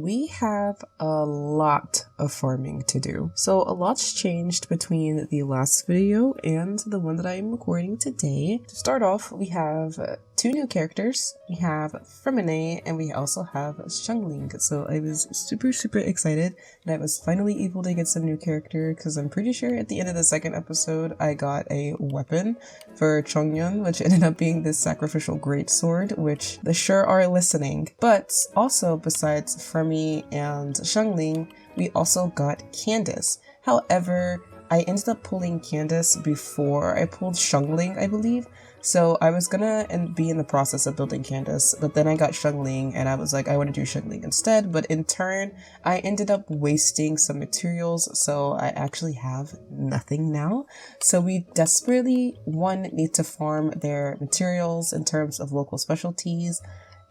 we have a lot of farming to do. So a lot's changed between the last video and the one that I am recording today. To start off, we have two new characters. We have Femine and we also have Xiangling. So I was super excited that I was finally able to get some new character because I'm pretty sure at the end of the second episode I got a weapon for Chongyun, which ended up being this sacrificial greatsword, which they sure are listening. But also besides Femi and Xiangling, we also got Candace. However, I ended up pulling Candace before I pulled Xiangling, I believe. So I was gonna be in the process of building Candace, but then I got Xiangling and I was like, I want to do Xiangling instead. But in turn, I ended up wasting some materials, so I actually have nothing now. So we desperately, one, need to farm their materials in terms of local specialties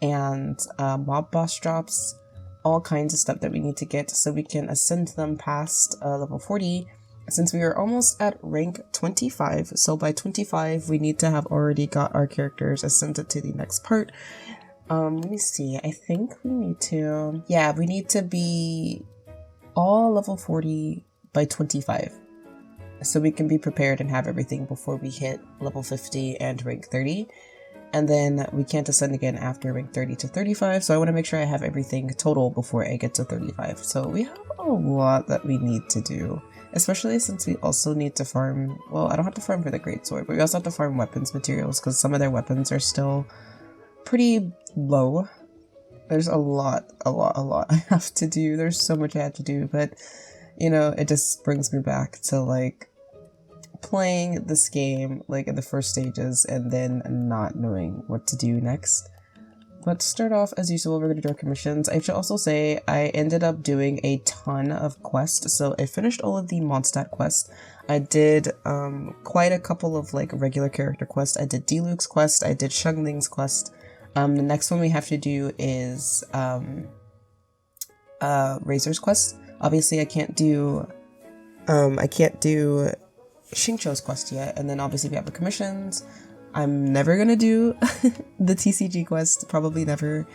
and mob boss drops, all kinds of stuff that we need to get so we can ascend them past level 40. Since we are almost at rank 25, so by 25 we need to have already got our characters ascended to the next part. Let me see, I think we need to, yeah, we need to be all level 40 by 25. So we can be prepared and have everything before we hit level 50 and rank 30. And then we can't ascend again after rank 30 to 35, so I want to make sure I have everything total before I get to 35. So we have a lot that we need to do. Especially since we also need to farm, well, I don't have to farm for the greatsword, but we also have to farm weapons materials because some of their weapons are still pretty low. There's a lot I have to do. There's so much I have to do, but you know, it just brings me back to like playing this game like in the first stages and then not knowing what to do next. But to start off, as usual, we're going to do our commissions. I should also say I ended up doing a ton of quests. So I finished all of the Mondstadt quests. I did quite a couple of like regular character quests. I did Diluc's quest. I did Xiangling's quest. The next one we have to do is Razor's quest. Obviously, I can't do Xingqiu's quest yet. And then obviously we have the commissions. I'm never gonna do the TCG quest, probably never.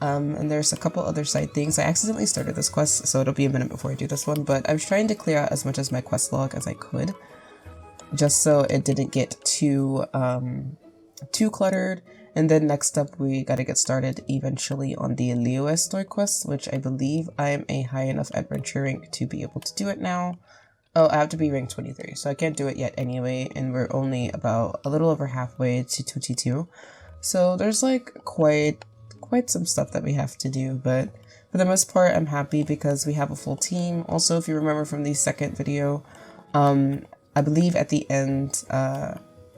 And there's a couple other side things. I accidentally started this quest, so it'll be a minute before I do this one, but I was trying to clear out as much of my quest log as I could, just so it didn't get too cluttered. And then next up, we gotta get started eventually on the Leo story quest, which I believe I am a high enough adventure rank to be able to do it now. Oh, I have to be rank 23, so I can't do it yet anyway, and we're only about a little over halfway to 22. So there's like quite some stuff that we have to do, but for the most part, I'm happy because we have a full team. Also, if you remember from the second video, I believe at the end,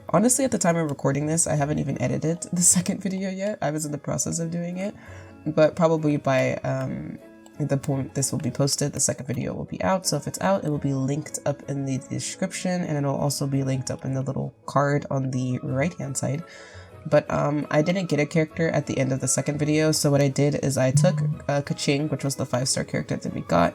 honestly, at the time of recording this, I haven't even edited the second video yet. I was in the process of doing it, but probably by, the point this will be posted, the second video will be out. So if it's out, it will be linked up in the description, and it'll also be linked up in the little card on the right hand side. But I didn't get a character at the end of the second video, so what I did is I took Kaching, which was the 5-star character that we got,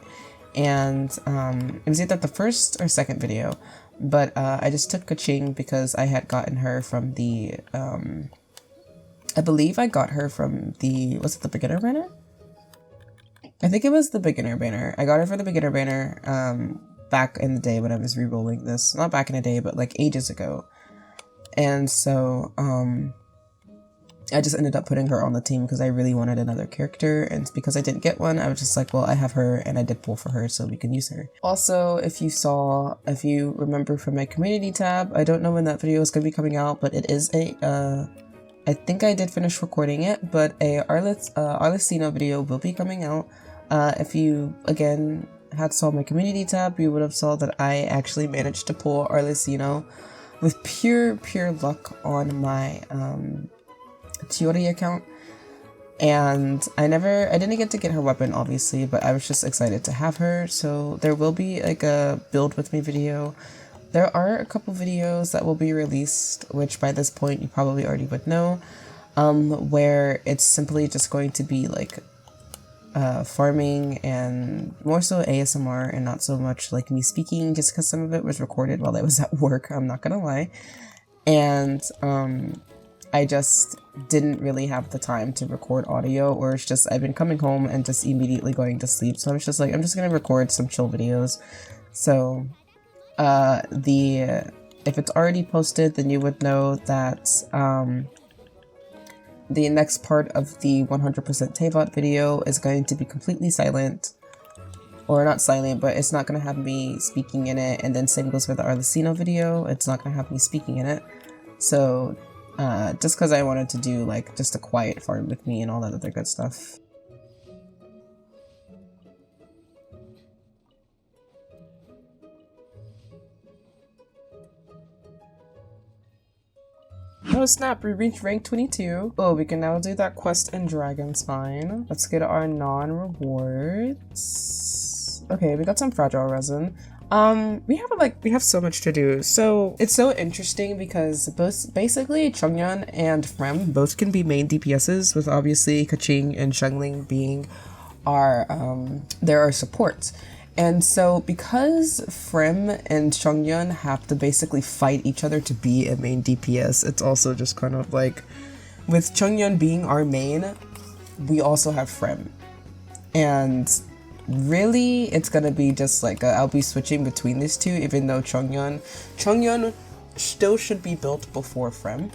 and it was either the first or second video, but I just took Kaching because I had gotten her from the I believe I got her from the, was it the beginner banner? I think it was the beginner banner. I got her for the beginner banner back in the day when I was re-rolling this. Not back in the day, but like ages ago. And so I just ended up putting her on the team because I really wanted another character. And because I didn't get one, I was just like, well, I have her and I did pull for her so we can use her. Also, if you remember from my community tab, I don't know when that video is going to be coming out, but it is a I think I did finish recording it, but a Arlecino video will be coming out. If you, again, had saw my community tab, you would have saw that I actually managed to pull Arlecino with pure luck on my Chiori account. And I didn't get to get her weapon, obviously, but I was just excited to have her. So there will be like a build with me video. There are a couple videos that will be released, which by this point you probably already would know, where it's simply just going to be like farming and more so ASMR and not so much like me speaking, just because some of it was recorded while I was at work, I'm not gonna lie. And I just didn't really have the time to record audio, or it's just I've been coming home and just immediately going to sleep. So I was just like, I'm just gonna record some chill videos. So if it's already posted, then you would know that the next part of the 100% Teyvat video is going to be completely silent. Or not silent, but it's not going to have me speaking in it. And then same goes for the Arlecino video. It's not going to have me speaking in it. So just because I wanted to do like just a quiet farm with me and all that other good stuff. Oh snap, we reached rank 22. Oh, we can now do that quest in Dragonspine. Let's get our non-rewards. Okay, we got some fragile resin. We have so much to do. So it's so interesting because basically Chongyun and Frem both can be main DPSs, with obviously Keqing and Xiangling being our supports. And so because Frem and Chongyun have to basically fight each other to be a main DPS, it's also just kind of like, with Chongyun being our main, we also have Frem. And really, it's gonna be just like I'll be switching between these two, even though Chongyun still should be built before Frem.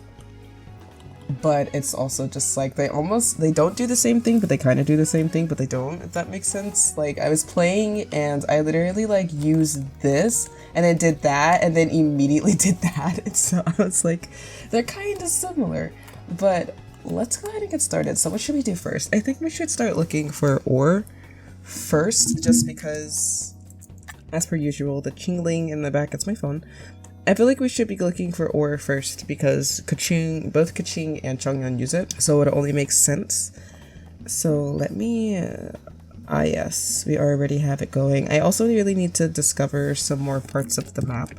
But it's also just like they don't do the same thing, but they kind of do the same thing, but they don't, if that makes sense. Like I was playing and I literally like used this and then did that and then immediately did that. And so I was like, they're kind of similar. But let's go ahead and get started. So what should we do first? I think we should start looking for ore first, just because, as per usual, the chingling in the back, it's my phone. I feel like we should be looking for ore first because both Keqing and Chongyun use it, so it only makes sense. So let me, yes, we already have it going. I also really need to discover some more parts of the map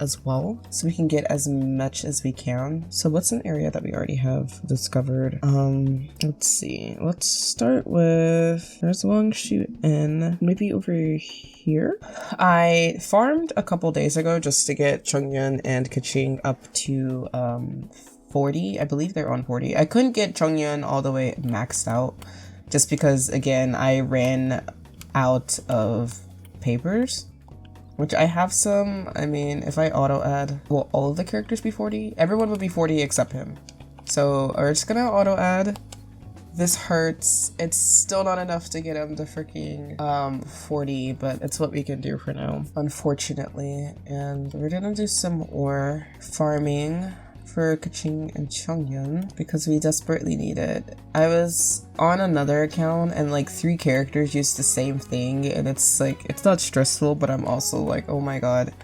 as well, so we can get as much as we can. So what's an area that we already have discovered? Let's see. Let's start with, there's Wangshu Inn, maybe over here. I farmed a couple days ago just to get Chongyun and Keqing up to 40. I believe they're on 40. I couldn't get Chongyun all the way maxed out just because, again, I ran out of papers. Which I have some. I mean, if I auto add, will all of the characters be 40? Everyone would be 40 except him. So we're just gonna auto add. This hurts. It's still not enough to get him to freaking 40, but it's what we can do for now, unfortunately. And we're gonna do some ore farming for Keqing and Chongyun because we desperately need it. I was on another account and like 3 characters use the same thing, and it's like, it's not stressful, but I'm also like, oh my god,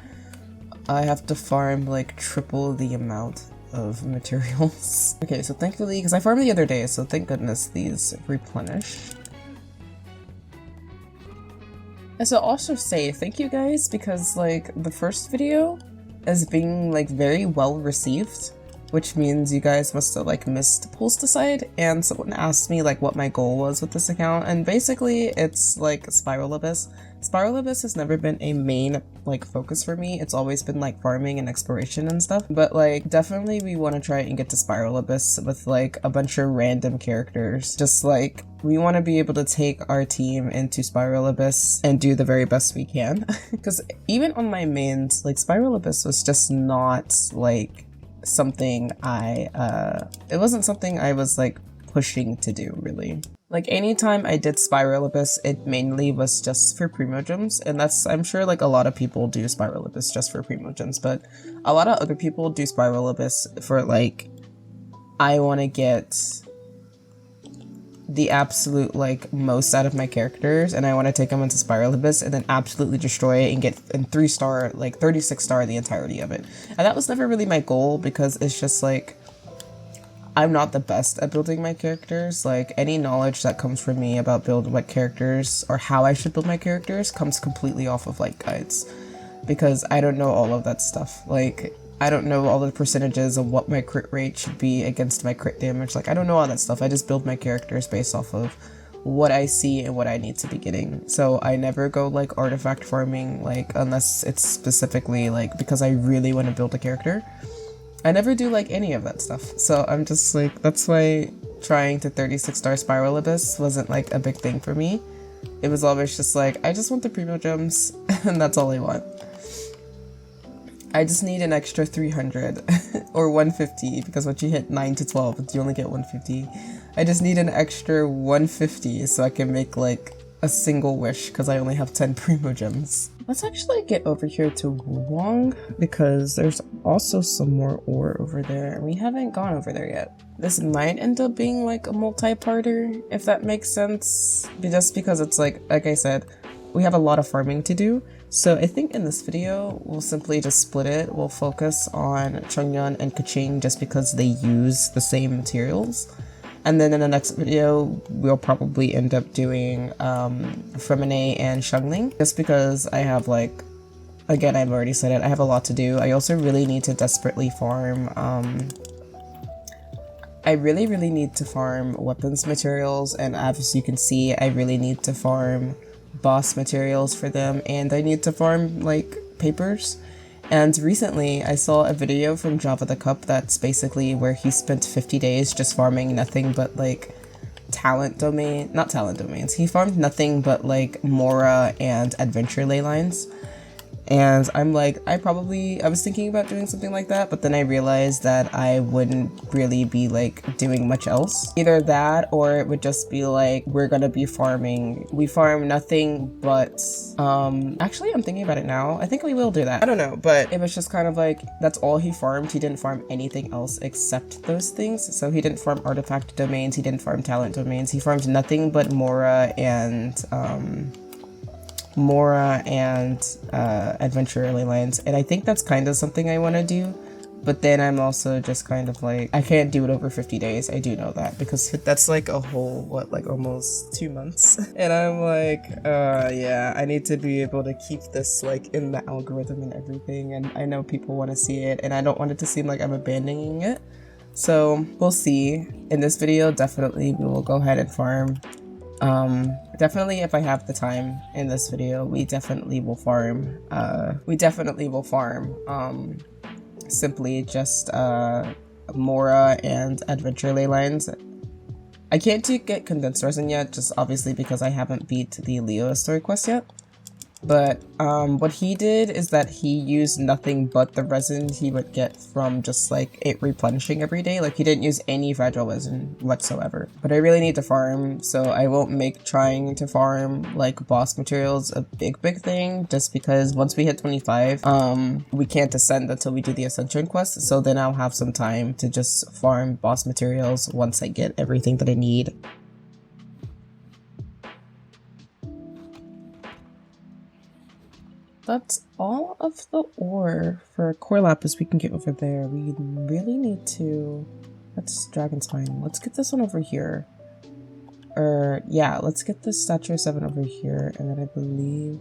I have to farm like triple the amount of materials. Okay, so thankfully, because I farmed the other day, so thank goodness these replenish. And so also say thank you guys, because like the first video as being like very well received, which means you guys must have like missed Pulse Decide, and someone asked me like what my goal was with this account, and basically it's like Spiral Abyss. Spiral Abyss has never been a main like focus for me. It's always been like farming and exploration and stuff, but like definitely we want to try and get to Spiral Abyss with like a bunch of random characters. Just like we want to be able to take our team into Spiral Abyss and do the very best we can. Because even on my mains, like Spiral Abyss was just not like something it wasn't something I was like pushing to do really. Like anytime I did Spiral Abyss, it mainly was just for Primogems, and that's, I'm sure like a lot of people do Spiral Abyss just for Primogems, but a lot of other people do Spiral Abyss for like, I want to get the absolute like most out of my characters, and I want to take them into Spiral Abyss and then absolutely destroy it and get in 3-star, like 36-star the entirety of it. And that was never really my goal, because it's just like, I'm not the best at building my characters. Like any knowledge that comes from me about building my characters or how I should build my characters comes completely off of like guides, because I don't know all of that stuff. Like I don't know all the percentages of what my crit rate should be against my crit damage. Like I don't know all that stuff. I just build my characters based off of what I see and what I need to be getting. So I never go like artifact farming, like unless it's specifically like because I really want to build a character. I never do like any of that stuff. So I'm just like, that's why trying to 36-star Spiral Abyss wasn't like a big thing for me. It was always just like, I just want the primo gems and that's all I want. I just need an extra 300 or 150 because once you hit 9 to 12, you only get 150. I just need an extra 150 so I can make like a single wish because I only have 10 primo gems. Let's actually get over here to Wulong because there's also some more ore over there. We haven't gone over there yet. This might end up being like a multi-parter, if that makes sense. Just because it's like I said, we have a lot of farming to do. So I think in this video, we'll simply just split it. We'll focus on Chongyun and Keqing just because they use the same materials. And then in the next video, we'll probably end up doing Fremine and Xiangling, just because I have like, again, I've already said it, I have a lot to do. I also really need to desperately farm, I really need to farm weapons materials, and as you can see, I really need to farm boss materials for them, and I need to farm like papers. And recently I saw a video from Java the Cup that's basically where he spent 50 days just farming nothing but like not talent domains. He farmed nothing but like Mora and adventure ley lines. And I'm like, I was thinking about doing something like that, but then I realized that I wouldn't really be like doing much else. Either that, or it would just be like, we're gonna be farming. We farm nothing but, actually I'm thinking about it now. I think we will do that. I don't know, but it was just kind of like, that's all he farmed. He didn't farm anything else except those things. So he didn't farm artifact domains. He didn't farm talent domains. He farmed nothing but Mora and adventure ley lines, and I think that's kind of something I want to do, but then I'm also just kind of like, I can't do it over 50 days. I do know that because that's like a whole, what, like almost 2 months. And I'm like, yeah, I need to be able to keep this like in the algorithm and everything, and I know people want to see it, and I don't want it to seem like I'm abandoning it. So we'll see. In this video, definitely we will go ahead and farm. Definitely if I have the time in this video, we definitely will farm. Simply just Mora and adventure ley lines. I can't get condensed resin yet, just obviously because I haven't beat the Leo story quest yet. But what he did is that he used nothing but the resin he would get from just like it replenishing every day. Like he didn't use any fragile resin whatsoever. But I really need to farm, so I won't make trying to farm like boss materials a big thing, just because once we hit 25, we can't ascend until we do the ascension quest. So then I'll have some time to just farm boss materials once I get everything that I need. That's all of the ore for core lapis we can get over there. We really need to... That's dragon spine. Let's get this one over here. Yeah, let's get this stature 7 over here, and then I believe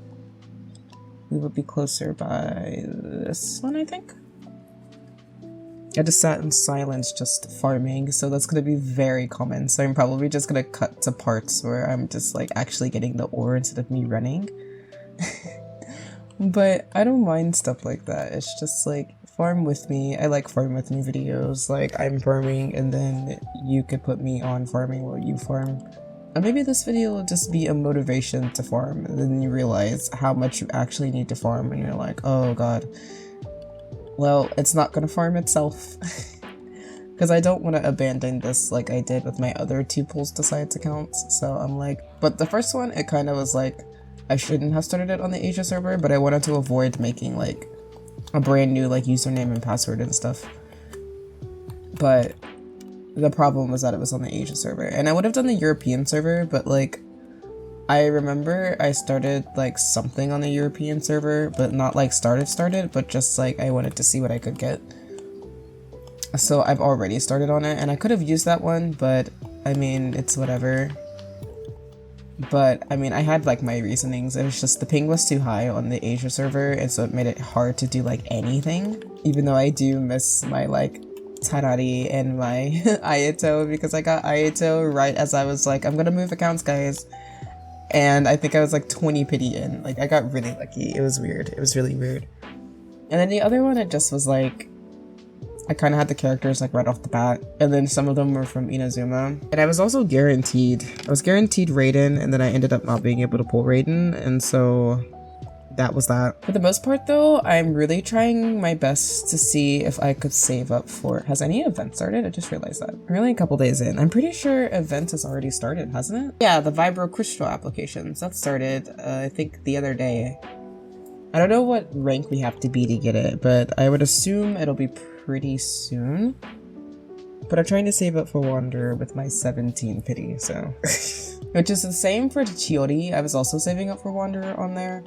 we would be closer by this one, I think? I just sat in silence just farming, so that's gonna be very common. So I'm probably just gonna cut to parts where I'm just like actually getting the ore instead of me running. But I don't mind stuff like that. It's just like, farm with me. I like farm with me videos. Like, I'm farming and then you could put me on farming while you farm. And maybe this video will just be a motivation to farm, and then you realize how much you actually need to farm and you're like, oh god. Well, it's not gonna farm itself. Because I don't want to abandon this like I did with my other 2 pulls to sides accounts. So I'm like, but the first one, it kind of was like, I shouldn't have started it on the Asia server, but I wanted to avoid making like a brand new like username and password and stuff. But the problem was that it was on the Asia server, and I would have done the European server, but like I remember I started like something on the European server, but not like started, but just like I wanted to see what I could get. So I've already started on it, and I could have used that one, but I mean, it's whatever. But I mean, I had like my reasonings. It was just the ping was too high on the Asia server, and so it made it hard to do like anything. Even though I do miss my like Tarari and my Ayato, because I got Ayato right as I was like, I'm gonna move accounts, guys. And I think I was like 20 pity in. Like, I got really lucky. It was weird. It was really weird. And then the other one, it just was like, I kind of had the characters like right off the bat, and then some of them were from Inazuma. And I was also guaranteed, Raiden, and then I ended up not being able to pull Raiden, and so that was that. For the most part though, I'm really trying my best to see if I could save up for, has any event started? I just realized that. I'm only a couple days in. I'm pretty sure event has already started, hasn't it? Yeah, the Vibro Crystal applications, that started, I think the other day. I don't know what rank we have to be to get it, but I would assume it'll be pretty soon. But I'm trying to save up for Wanderer with my 17 pity, so. Which is the same for Chiori. I was also saving up for Wanderer on there.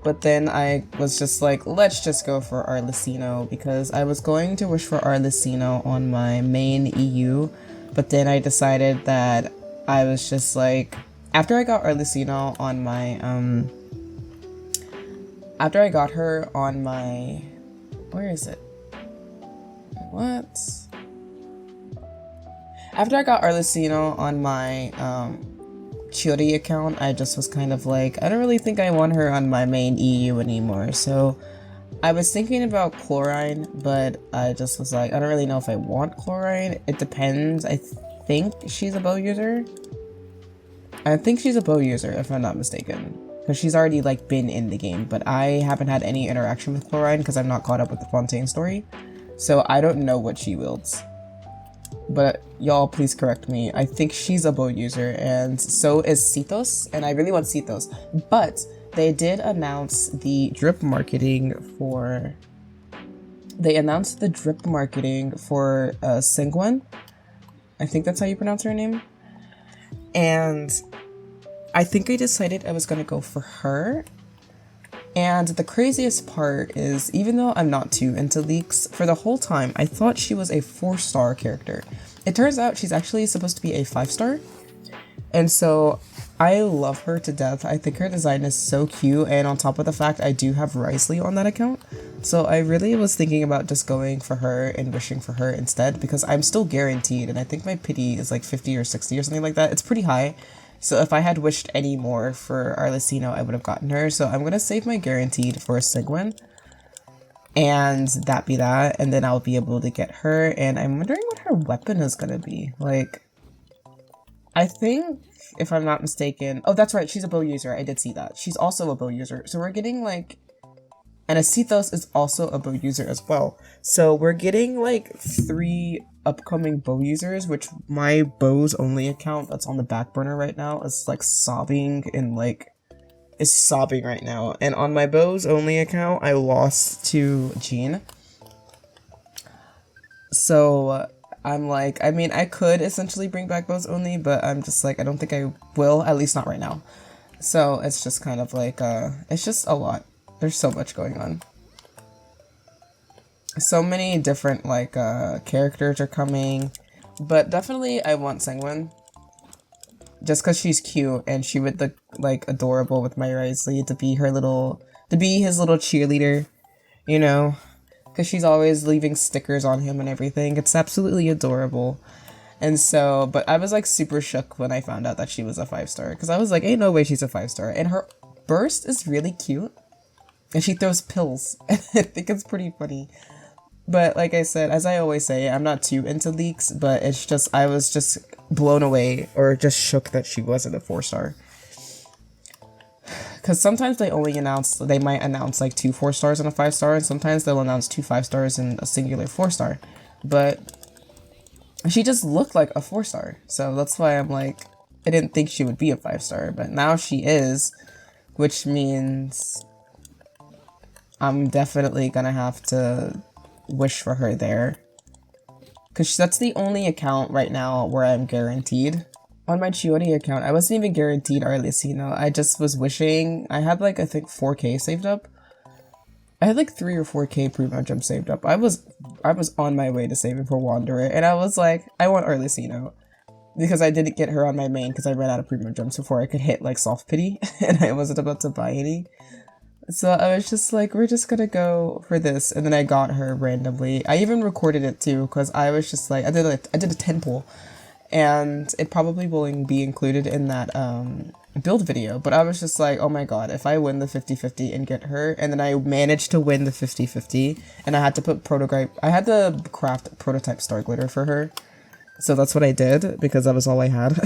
But then I was just like, let's just go for Arlecino, because I was going to wish for Arlecino on my main EU. But then I decided that I was just like, after I got Arlecino on my, after I got her on my, where is it? What? After I got Arlecino on my Chiori account, I just was kind of like, I don't really think I want her on my main EU anymore. So I was thinking about Chlorine, but I just was like, I don't really know if I want Chlorine. It depends. I think she's a bow user. I think she's a bow user, if I'm not mistaken. Because she's already like been in the game, but I haven't had any interaction with Chlorine because I'm not caught up with the Fontaine story. So I don't know what she wields. But y'all please correct me. I think she's a bow user, and so is Cetos, and I really want Cetos. But they did announce the drip marketing for... Singwen. I think that's how you pronounce her name. And I think I decided I was gonna go for her. And the craziest part is, even though I'm not too into leaks, for the whole time I thought she was a 4-star character. It turns out she's actually supposed to be a 5-star. And so I love her to death. I think her design is so cute, and on top of the fact I do have Risley on that account. So I really was thinking about just going for her and wishing for her instead, because I'm still guaranteed, and I think my pity is like 50 or 60 or something like that. It's pretty high. So if I had wished any more for Arlecino, I would have gotten her. So I'm gonna save my guaranteed for Sigwin. And that be that. And then I'll be able to get her. And I'm wondering what her weapon is gonna be. Like, I think, if I'm not mistaken... Oh, that's right. She's a bow user. I did see that. She's also a bow user. So we're getting like... And Acetos is also a bow user as well. So we're getting like 3 upcoming bow users, which my bows only account that's on the back burner right now is like sobbing and like is sobbing right now. And on my bows only account, I lost to Jean. So I'm like, I mean, I could essentially bring back bows only, but I'm just like, I don't think I will, at least not right now. So it's just kind of like, it's just a lot. There's so much going on. So many different like characters are coming, but definitely I want Sengwon. Just because she's cute and she would look like adorable with my Risley to be his little cheerleader, you know, because she's always leaving stickers on him and everything. It's absolutely adorable. And so, but I was like super shook when I found out that she was a 5-star, because I was like, ain't no way she's a 5-star. And her burst is really cute. And she throws pills. I think it's pretty funny. But like I said, as I always say, I'm not too into leaks, but it's just, I was just blown away or just shook that she wasn't a 4-star. Because sometimes they might announce like 2 4-stars and a 5-star, and sometimes they'll announce 2 5-stars and a singular 4-star. But she just looked like a 4-star. So that's why I'm like, I didn't think she would be a 5-star, but now she is, which means I'm definitely gonna have to wish for her there. Because that's the only account right now where I'm guaranteed. On my Chiori account, I wasn't even guaranteed Arlecino. I just was wishing. I had like, I think 4K saved up. I had like 3 or 4K Primo Jump saved up. I was on my way to saving for Wanderer, and I was like, I want Arlecino. Because I didn't get her on my main because I ran out of Primo Jumps before I could hit like Soft Pity, and I wasn't about to buy any. So I was just like, we're just gonna go for this, and then I got her randomly. I even recorded it too, because I was just like, I did a 10 pull, and it probably will be included in that build video, but I was just like, oh my god, if I win the 50-50 and get her, and then I managed to win the 50-50, and I had to put I had to craft prototype star glitter for her. So that's what I did, because that was all I had.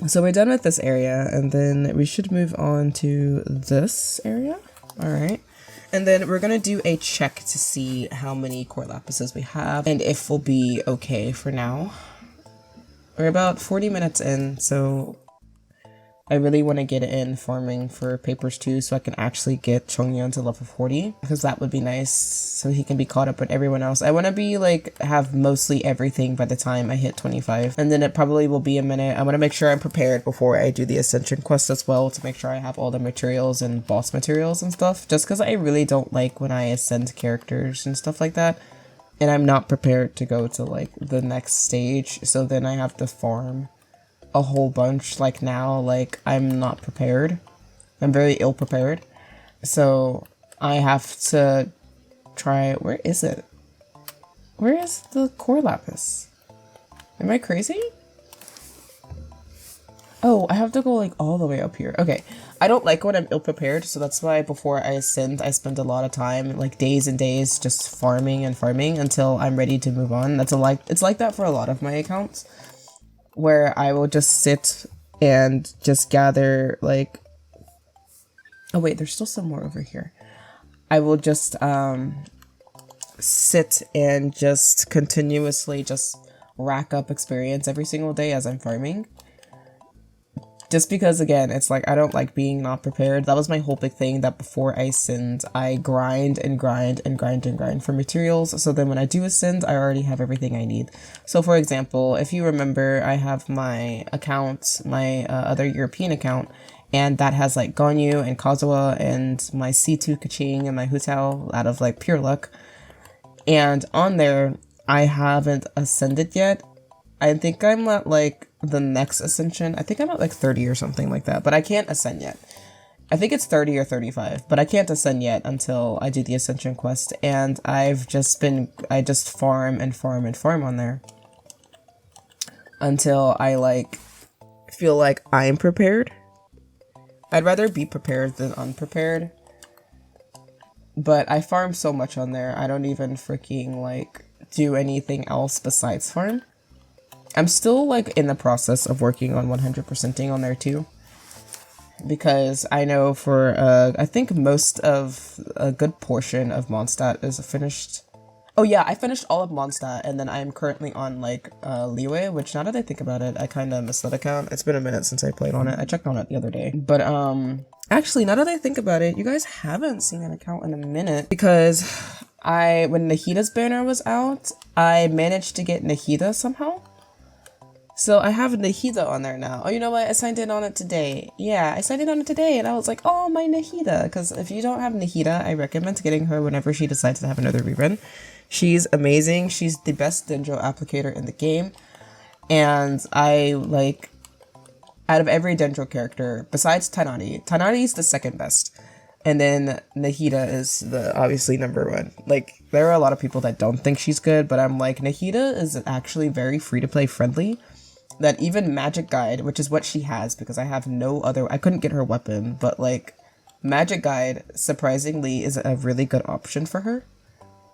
So we're done with this area, and then we should move on to this area. All right. And then we're gonna do a check to see how many core lapises we have, and if we'll be okay for now. We're about 40 minutes in, so I really want to get in farming for papers too, so I can actually get Chongyeon to level 40, because that would be nice, so he can be caught up with everyone else. I want to be like, have mostly everything by the time I hit 25, and then it probably will be a minute. I want to make sure I'm prepared before I do the Ascension quest as well, to make sure I have all the materials and boss materials and stuff, just because I really don't like when I ascend characters and stuff like that, and I'm not prepared to go to like the next stage, so then I have to farm a whole bunch. Like now, like I'm not prepared. I'm very ill prepared. So I have to try. Where is it? Where is the core lapis? Am I crazy? Oh, I have to go like all the way up here. Okay. I don't like when I'm ill prepared, so that's why before I ascend, I spend a lot of time, like days and days, just farming and farming until I'm ready to move on. It's like that for a lot of my accounts, where I will just sit and just gather like, oh wait, there's still some more over here. I will just sit and just continuously just rack up experience every single day as I'm farming. Just because, again, it's like I don't like being not prepared. That was my whole big thing, that before I ascend, I grind and grind and grind and grind for materials. So then when I do ascend, I already have everything I need. So for example, if you remember, I have my account, my other European account, and that has like Ganyu and Kazuha and my C2 Kaching and my Hutao out of like pure luck. And on there, I haven't ascended yet. I think I'm at like the next ascension. I think I'm at like 30 or something like that, but I can't ascend yet. I think it's 30 or 35, but I can't ascend yet until I do the ascension quest. And I just farm and farm and farm on there until I like feel like I'm prepared. I'd rather be prepared than unprepared, but I farm so much on there. I don't even freaking like do anything else besides farm. I'm still like in the process of working on 100%ing on there too, because I know for I think most of a good portion of Mondstadt is finished. Oh yeah, I finished all of Mondstadt, and then I'm currently on like Leeway, which now that I think about it, I kind of miss that account. It's been a minute since I played on it. I checked on it the other day, but actually now that I think about it, you guys haven't seen an account in a minute, because when Nahida's banner was out, I managed to get Nahida somehow. So I have Nahida on there now. Oh, you know what? I signed in on it today. Yeah, I signed in on it today, and I was like, oh, my Nahida. Because if you don't have Nahida, I recommend getting her whenever she decides to have another rerun. She's amazing. She's the best Dendro applicator in the game. And I, like, out of every Dendro character, besides Tanari, Tanari's the second best. And then Nahida is the obviously number one. Like, there are a lot of people that don't think she's good, but I'm like, Nahida is actually very free-to-play friendly. That even Magic Guide, which is what she has, because I have no other, I couldn't get her weapon, but like, Magic Guide, surprisingly, is a really good option for her,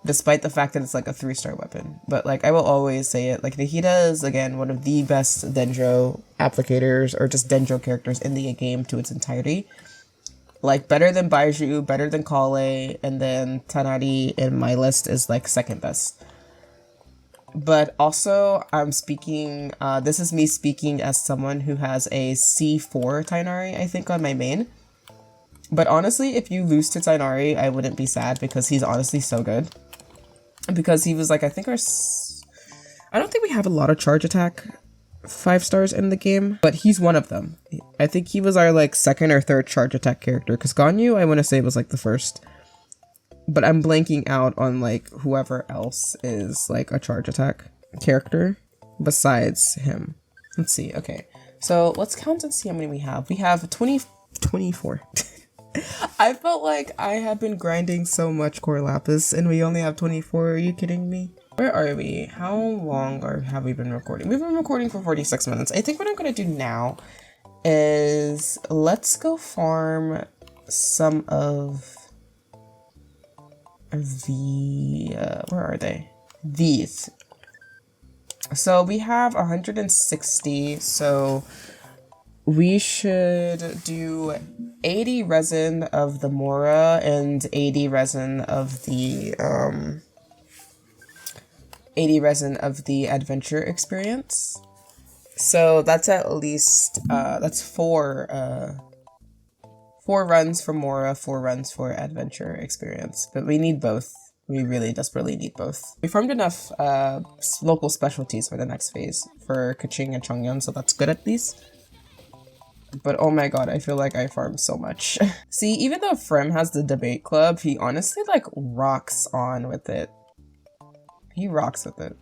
despite the fact that it's like a 3-star weapon. But like, I will always say it, like, Nahida is, again, one of the best Dendro applicators, or just Dendro characters in the game to its entirety. Like, better than Baiju, better than Kale, and then Tanari in my list is like second best. But also, I'm speaking, this is me speaking as someone who has a C4 Tainari, I think, on my main. But honestly, if you lose to Tainari, I wouldn't be sad, because he's honestly so good. Because he was like, I think I don't think we have a lot of charge attack 5-stars in the game, but he's one of them. I think he was our like second or third charge attack character, because Ganyu, I want to say, was like the first. But I'm blanking out on like whoever else is like a charge attack character besides him. Let's see. Okay, so let's count and see how many we have. We have 24. I felt like I have been grinding so much core lapis and we only have 24. Are you kidding me? Where are we? How long have we been recording? We've been recording for 46 minutes. I think what I'm gonna do now is let's go farm some of the, where are they? These. So we have 160, so we should do 80 resin of the Mora and 80 resin of the, 80 resin of the adventure experience. So that's at least, that's four runs for Mora, 4 runs for adventure experience, but we need both. We really desperately need both. We farmed enough local specialties for the next phase for Kaching and Chongyun, so that's good at least. But oh my god, I feel like I farmed so much. See, even though Frem has the debate club, he honestly like rocks on with it. He rocks with it.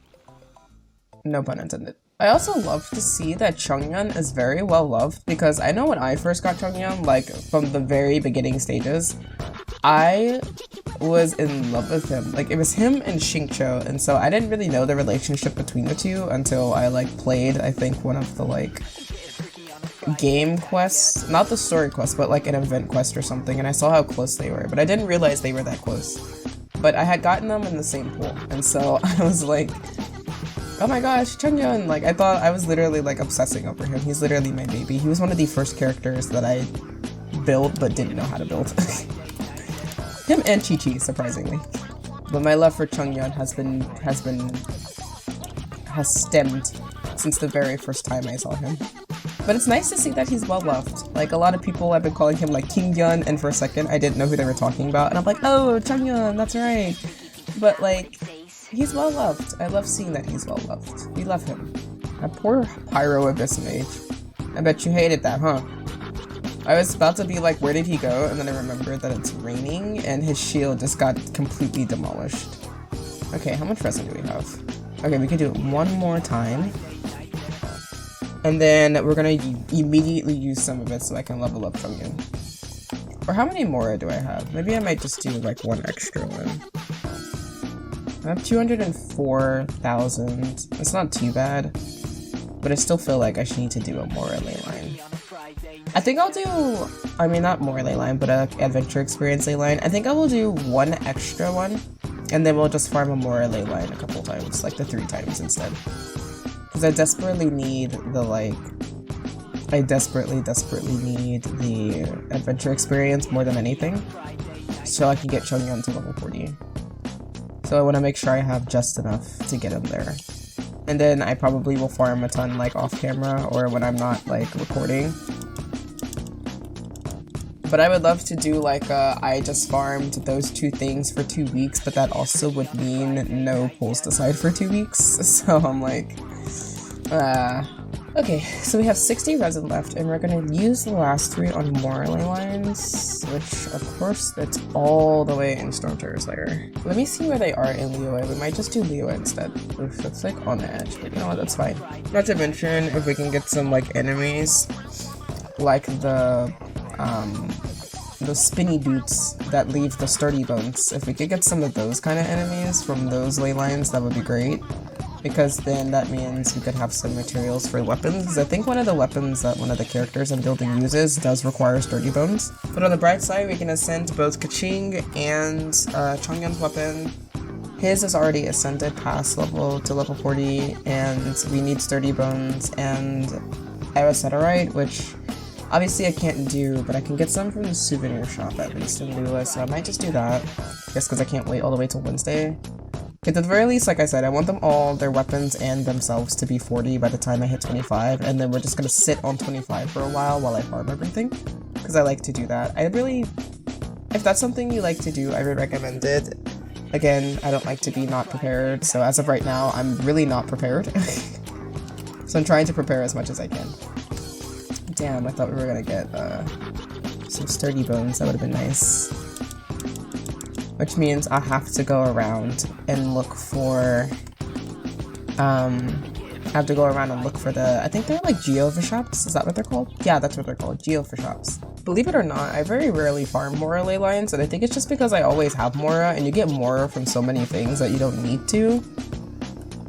No pun intended. I also love to see that Chongyun is very well loved, because I know when I first got Chongyun, like from the very beginning stages, I was in love with him. Like it was him and Xingqiu, and so I didn't really know the relationship between the two until I like played, I think, one of the like game quests, not the story quest, but like an event quest or something, and I saw how close they were, but I didn't realize they were that close. But I had gotten them in the same pool, and so I was like, oh my gosh, Chongyun! Like I thought I was literally like obsessing over him. He's literally my baby. He was one of the first characters that I built but didn't know how to build. Him and Chi-Chi, surprisingly. But my love for Chongyun has stemmed since the very first time I saw him. But it's nice to see that he's well loved. Like a lot of people have been calling him like King Yun, and for a second I didn't know who they were talking about, and I'm like, oh, Chongyun, that's right. But like, he's well loved. I love seeing that he's well loved. We love him. That poor Pyro Abyss Mage. I bet you hated that, huh? I was about to be like, where did he go? And then I remembered that it's raining and his shield just got completely demolished. Okay, how much resin do we have? Okay, we can do it one more time. And then we're gonna immediately use some of it so I can level up Chongyun. Or how many Mora do I have? Maybe I might just do like one extra one. I have 204,000. It's not too bad, but I still feel like I should need to do a Mora ley line. I think I'll do, I mean not Mora ley line, but a adventure experience ley line. I think I will do one extra one, and then we'll just farm a Mora ley line a couple times, like the 3 times instead. Because I desperately need the like, I desperately need the adventure experience more than anything, so I can get Chongyun to level 40. So I want to make sure I have just enough to get him there. And then I probably will farm a ton like off camera or when I'm not like recording. But I would love to do like I just farmed those 2 things for 2 weeks, but that also would mean no pulls to side for 2 weeks. So I'm like, okay, so we have 60 resin left, and we're gonna use the last 3 on more ley lines, which of course that's all the way in Stormterror's lair. Let me see where they are in Liyue. We might just do Liyue instead. Oof, that's like on the edge, but you know what, that's fine. Not to mention if we can get some like enemies, like the those spinny boots that leave the sturdy bones. If we could get some of those kind of enemies from those ley lines, that would be great. Because then that means we could have some materials for weapons. Because I think one of the weapons that one of the characters I'm building uses does require sturdy bones. But on the bright side, we can ascend both Kaching and Chongyun's weapon. His is already ascended past level 40, and we need sturdy bones and Aeroceterite, which obviously I can't do, but I can get some from the souvenir shop at least in Lua, so I might just do that. Just because I can't wait all the way till Wednesday. At the very least, like I said, I want them all, their weapons and themselves, to be 40 by the time I hit 25, and then we're just gonna sit on 25 for a while I farm everything, because I like to do that. I really, if that's something you like to do, I would recommend it. Again, I don't like to be not prepared, so as of right now, I'm really not prepared. So I'm trying to prepare as much as I can. Damn, I thought we were gonna get some sturdy bones, that would have been nice. Which means I have to go around and look for, I think they're like geofish shops, is that what they're called? Yeah, that's what they're called, geofish shops. Believe it or not, I very rarely farm Mora ley lines, and I think it's just because I always have Mora, and you get Mora from so many things that you don't need to.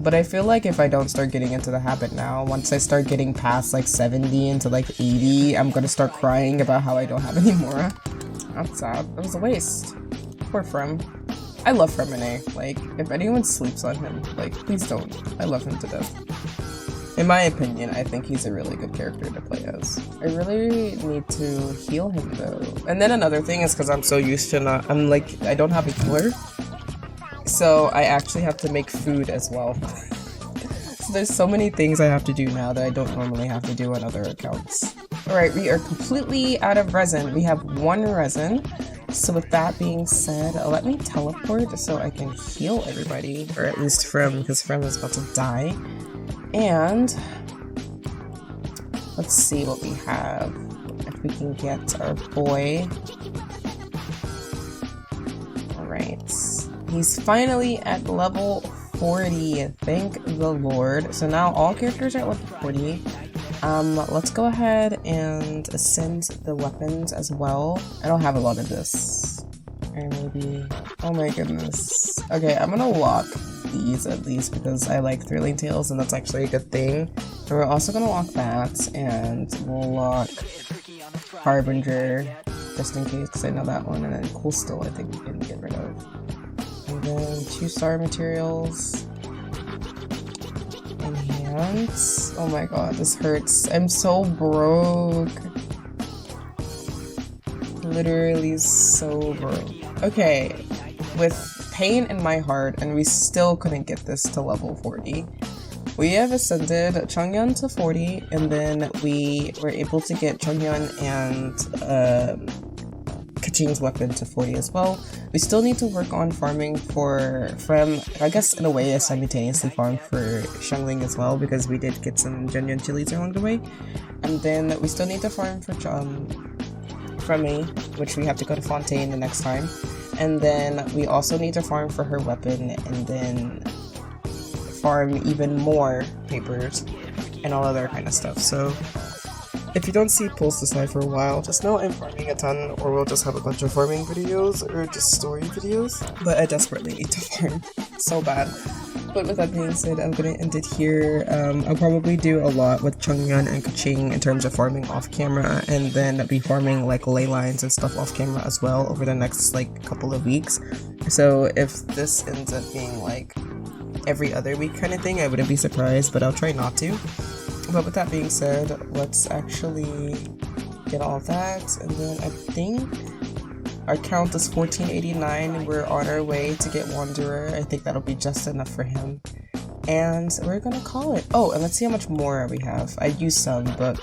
But I feel like if I don't start getting into the habit now, once I start getting past like 70 into like 80, I'm gonna start crying about how I don't have any more. That's sad. That was a waste. Poor Frem. I love Fremine. Like, if anyone sleeps on him, like, please don't. I love him to death. In my opinion, I think he's a really good character to play as. I really need to heal him though. And then another thing is because I'm so used to I don't have a healer. So I actually have to make food as well. So there's so many things I have to do now that I don't normally have to do on other accounts. Alright, we are completely out of resin. We have 1 resin. So with that being said, let me teleport so I can heal everybody. Or at least Frem, because Frem is about to die. And let's see what we have. If we can get our boy. Alright. He's finally at level 40. Thank the Lord. So now all characters are at level 40. Let's go ahead and ascend the weapons as well. I don't have a lot of this. Or maybe... Oh my goodness. Okay, I'm gonna lock these at least because I like Thrilling Tales and that's actually a good thing. And we're also gonna lock that and we'll lock Harbinger just in case because I know that one. And then Cool Still I think we can get rid of. And then 2-star materials. Enhance. Oh my god, this hurts. I'm so broke. Literally so broke. Okay, with pain in my heart, and we still couldn't get this to level 40. We have ascended Chongyun to 40, and then we were able to get Chongyun and Kaching's weapon to 40 as well. We still need to work on farming I guess in a way I simultaneously farmed for Xiangling as well because we did get some genuine chilies along the way. And then we still need to farm for Fremi, which we have to go to Fontaine the next time. And then we also need to farm for her weapon and then farm even more papers and all other kind of stuff. So if you don't see Pulse Decide for a while, just know I'm farming a ton, or we'll just have a bunch of farming videos, or just story videos. But I desperately need to farm so bad. But with that being said, I'm gonna end it here. I'll probably do a lot with Chongyun and Kaching in terms of farming off camera, and then be farming like ley lines and stuff off camera as well over the next like couple of weeks. So if this ends up being like every other week kind of thing, I wouldn't be surprised, but I'll try not to. But with that being said, let's actually get all that, and then I think our count is 1489. We're on our way to get Wanderer. I think that'll be just enough for him. And we're gonna call it. Oh, and let's see how much more we have. I used some, but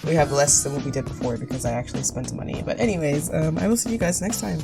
we have less than what we did before because I actually spent money. But anyways, I will see you guys next time.